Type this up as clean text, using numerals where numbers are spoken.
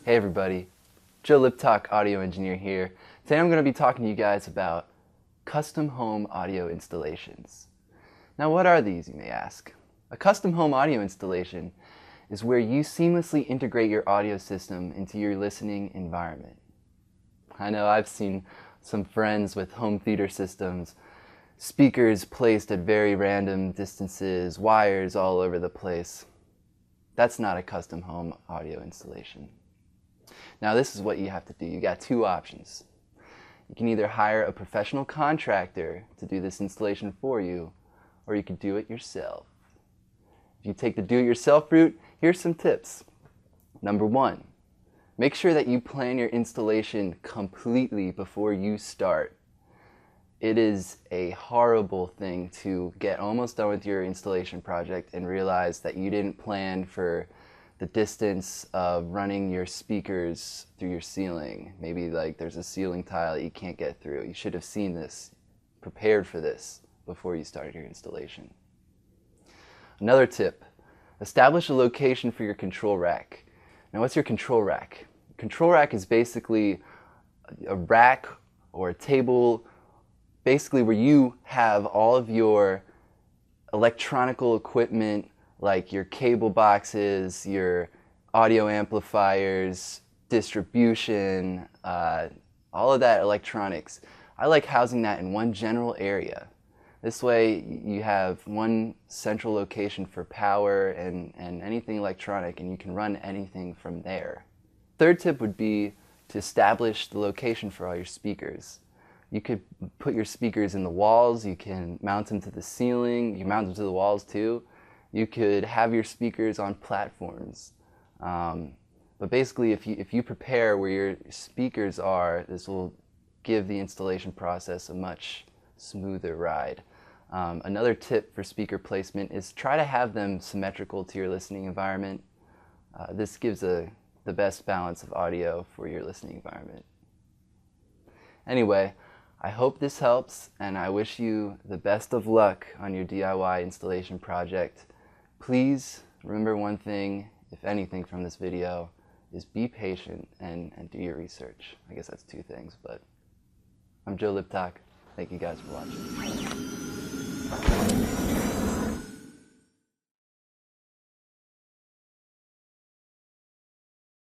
Hey everybody, Joe Liptak, audio engineer here. Today I'm going to be talking to you guys about custom home audio installations. Now what are these, you may ask? A custom home audio installation is where you seamlessly integrate your audio system into your listening environment. I know I've seen some friends with home theater systems, speakers placed at very random distances, wires all over the place. That's not a custom home audio installation. Now this is what you have to do. You got two options. You can either hire a professional contractor to do this installation for you, or you can do it yourself. If you take the do-it-yourself route, here's some tips. Number one, make sure that you plan your installation completely before you start. It is a horrible thing to get almost done with your installation project and realize that you didn't plan for the distance of running your speakers through your ceiling. Maybe like there's a ceiling tile that you can't get through. You should have seen this, prepared for this before you started your installation. Another tip, establish a location for your control rack. Now what's your control rack? Control rack is basically a rack or a table basically where you have all of your electronical equipment like your cable boxes, your audio amplifiers, distribution, all of that electronics. I like housing that in one general area. This way you have one central location for power and anything electronic, and you can run anything from there. Third tip would be to establish the location for all your speakers. You could put your speakers in the walls, you can mount them to the ceiling, you can mount them to the walls too. You could have your speakers on platforms. But basically, if you prepare where your speakers are, this will give the installation process a much smoother ride. Another tip for speaker placement is try to have them symmetrical to your listening environment. This gives the best balance of audio for your listening environment. Anyway, I hope this helps, and I wish you the best of luck on your DIY installation project. Please remember one thing, if anything from this video, is be patient and do your research. I guess that's two things, but I'm Joe Liptak. Thank you guys for watching.